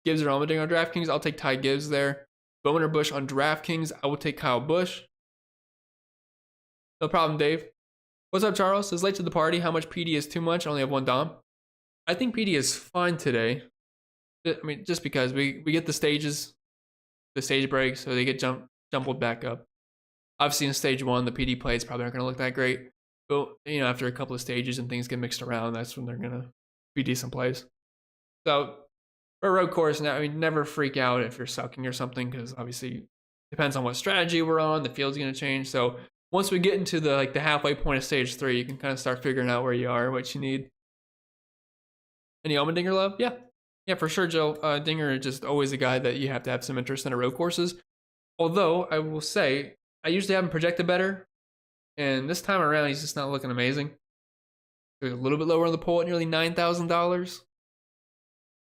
Gibbs or Allmendinger on DraftKings, I'll take Ty Gibbs there. Bowman or Bush on DraftKings, I will take Kyle Busch. No problem, Dave. What's up, Charles? Is late to the party. How much PD is too much? I only have one Dom. I think PD is fine today. I mean, just because we get the stages, the stage breaks, so they get jumbled back up. Obviously, in stage 1, the PD plays probably aren't going to look that great. But, you know, after a couple of stages and things get mixed around, that's when they're going to be decent plays. So, for a road course, now, I mean, never freak out if you're sucking or something, because obviously, depends on what strategy we're on. The field's going to change. So, once we get into the halfway point of stage 3, you can kind of start figuring out where you are, what you need. Any Allmendinger love? Yeah, for sure, Joe. Dinger is just always a guy that you have to have some interest in at road courses. Although I will say, I usually have him projected better, and this time around he's just not looking amazing. He's a little bit lower on the poll at nearly $9,000,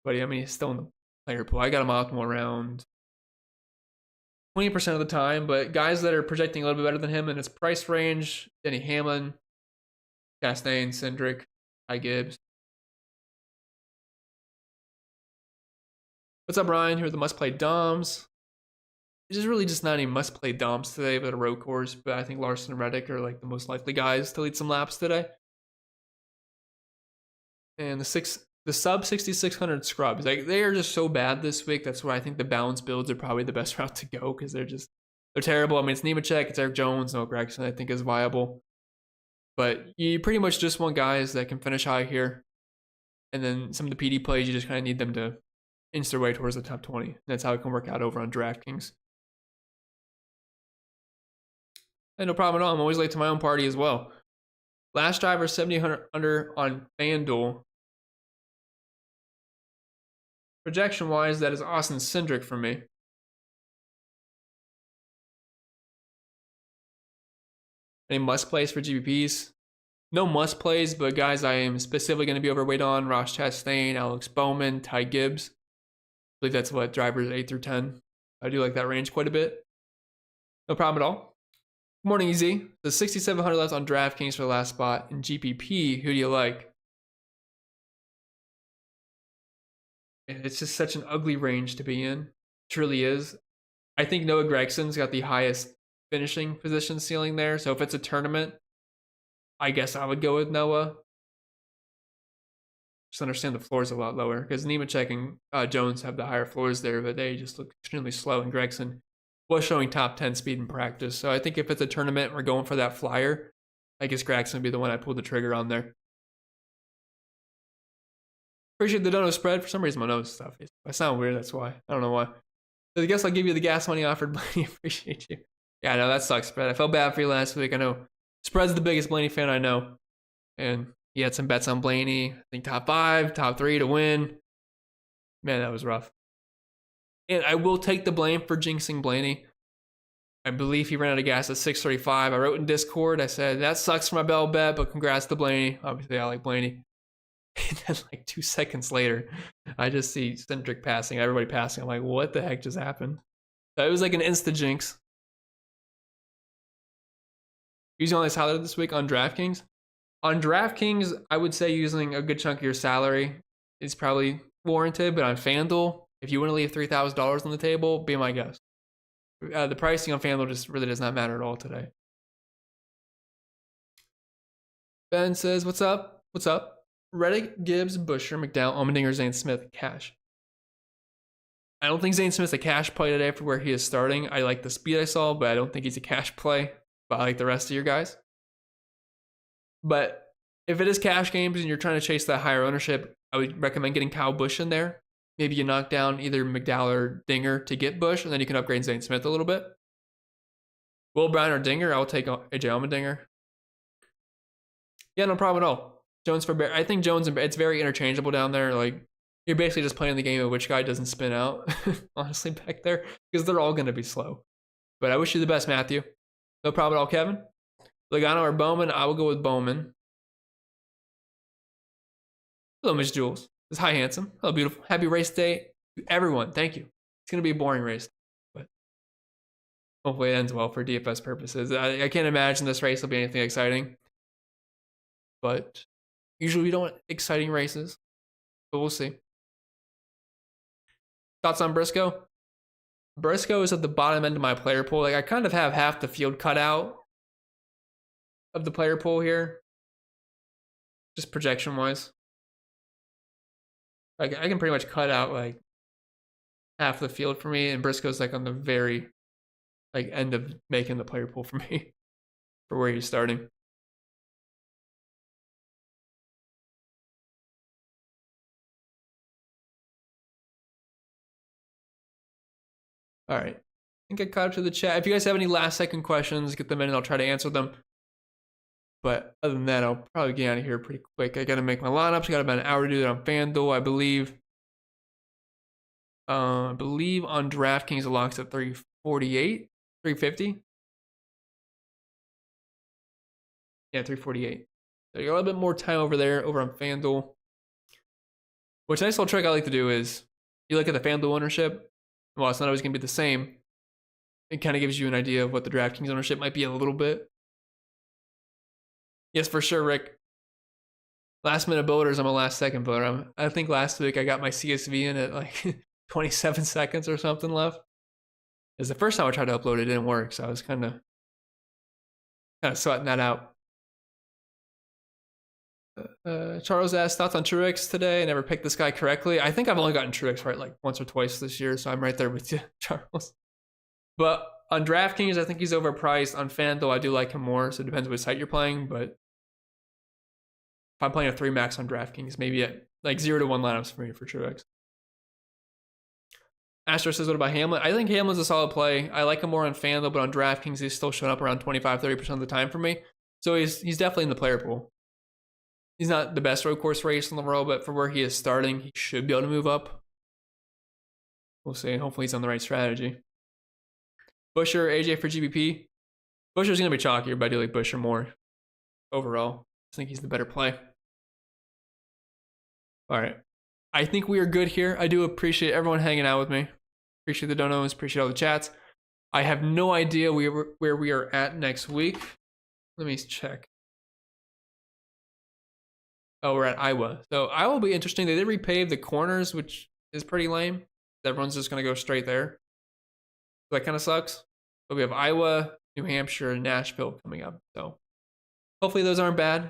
but I mean he's still in the player pool. I got him optimal around 20% of the time, but guys that are projecting a little bit better than him in his price range: Denny Hamlin, Chastain, Cindric, Ty Gibbs. What's up, Ryan? Here are the must-play Doms. There's really just not any must-play Doms today but a road course, but I think Larson and Reddick are like the most likely guys to lead some laps today. And the sub 6,600 scrubs, like they are just so bad this week. That's why I think the balance builds are probably the best route to go, because they're terrible. I mean, it's Nemechek, it's Eric Jones, no Gregson I think is viable. But you pretty much just want guys that can finish high here. And then some of the PD plays, you just kind of need them to inch their way towards the top 20. That's how it can work out over on DraftKings. And no problem at all. I'm always late to my own party as well. Last driver, 7,800 under on FanDuel. Projection-wise, that is Austin Cindric for me. Any must-plays for GPPs? No must-plays, but guys I am specifically going to be overweight on: Ross Chastain, Alex Bowman, Ty Gibbs. I believe that's what drivers 8 through 10. I do like that range quite a bit. No problem at all. Good morning, Easy. The 6,700 left on DraftKings for the last spot. In GPP, who do you like? It's just such an ugly range to be in. It truly is. I think Noah Gregson's got the highest finishing position ceiling there. So if it's a tournament, I guess I would go with Noah. Just understand the floor is a lot lower because Nemechek and Jones have the higher floors there, but they just look extremely slow. And Gregson was showing top 10 speed in practice. So I think if it's a tournament, we're going for that flyer. I guess Gregson would be the one I pulled the trigger on there. Appreciate the dono spread. For some reason, my nose stuff. I sound weird. That's why. I don't know why. But I guess I'll give you the gas money offered, Blaney. Appreciate you. Yeah, I know that sucks, spread. I felt bad for you last week. I know spread's the biggest Blaney fan I know. And he had some bets on Blaney. I think top 5, top 3 to win. Man, that was rough. And I will take the blame for jinxing Blaney. I believe he ran out of gas at 6:35. I wrote in Discord. I said, that sucks for my bell bet, but congrats to Blaney. Obviously, I like Blaney. And then like 2 seconds later, I just see Centric passing, everybody passing. I'm like, what the heck just happened? So it was like an insta jinx. Using all this highlighted this week on DraftKings. On DraftKings, I would say using a good chunk of your salary is probably warranted, but on FanDuel, if you want to leave $3,000 on the table, be my guest. The pricing on FanDuel just really does not matter at all today. Ben says, what's up? What's up? Reddick, Gibbs, Busher, McDowell, Allmendinger, Zane Smith, cash. I don't think Zane Smith's a cash play today for where he is starting. I like the speed I saw, but I don't think he's a cash play. But I like the rest of your guys. But if it is cash games and you're trying to chase that higher ownership, I would recommend getting Kyle Busch in there. Maybe you knock down either McDowell or Dinger to get Busch, and then you can upgrade Zane Smith a little bit. Will Brown or Dinger, I'll take AJ Allmendinger. Yeah, no problem at all. Jones for Bear. I think Jones and it's very interchangeable down there. Like, you're basically just playing the game of which guy doesn't spin out, honestly, back there, because they're all going to be slow. But I wish you the best, Matthew. No problem at all, Kevin. Logano or Bowman? I will go with Bowman. Hello, Miss Jules. It's hi, handsome. Hello, beautiful. Happy race day to everyone. Thank you. It's going to be a boring race, but hopefully it ends well for DFS purposes. I can't imagine this race will be anything exciting, but usually we don't want exciting races, but we'll see. Thoughts on Briscoe? Briscoe is at the bottom end of my player pool. Like, I kind of have half the field cut out of the player pool here, just projection wise. Like, I can pretty much cut out like half the field for me, and Briscoe's like on the very like end of making the player pool for me for where he's starting. All right. I think I caught up to the chat. If you guys have any last second questions, get them in and I'll try to answer them. But other than that, I'll probably get out of here pretty quick. I got to make my lineups. I got about an hour to do that on FanDuel, I believe. I believe on DraftKings the locks at 348, 350. Yeah, 348. So you got a little bit more time over there, over on FanDuel. Which nice little trick I like to do is you look at the FanDuel ownership. Well, it's not always going to be the same. It kind of gives you an idea of what the DraftKings ownership might be a little bit. Yes, for sure, Rick. Last minute voters, I'm a last second voter. I think last week I got my CSV in at like 27 seconds or something left. Because the first time I tried to upload it didn't work, so I was kind of sweating that out. Charles asked thoughts on Truex today. I never picked this guy correctly. I think I've only gotten Truex right like once or twice this year, so I'm right there with you, Charles. But on DraftKings, I think he's overpriced. On FanDuel, I do like him more, so it depends which site you're playing. But if I'm playing a 3 max on DraftKings, maybe at like 0 to 1 lineups for me for Truex. Astro says, what about Hamlin? I think Hamlin's a solid play. I like him more on FanDuel, but on DraftKings, he's still showing up around 25-30% of the time for me. So he's definitely in the player pool. He's not the best road course race in the world, but for where he is starting, he should be able to move up. We'll see. Hopefully he's on the right strategy. Busher, AJ for GBP. Busher's going to be chalkier, but I do like Busher more overall. I think he's the better play. All right. I think we are good here. I do appreciate everyone hanging out with me. Appreciate the donos. Appreciate all the chats. I have no idea where we are at next week. Let me check. Oh, we're at Iowa. So Iowa will be interesting. They did repave the corners, which is pretty lame. Everyone's just going to go straight there. So that kind of sucks. But we have Iowa, New Hampshire, and Nashville coming up. So hopefully those aren't bad.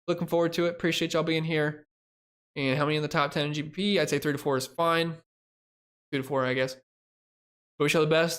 Looking forward to it. Appreciate y'all being here. And how many in the top 10 in GPP? I'd say 3 to 4 is fine. 2 to 4, I guess. But wish you all the best.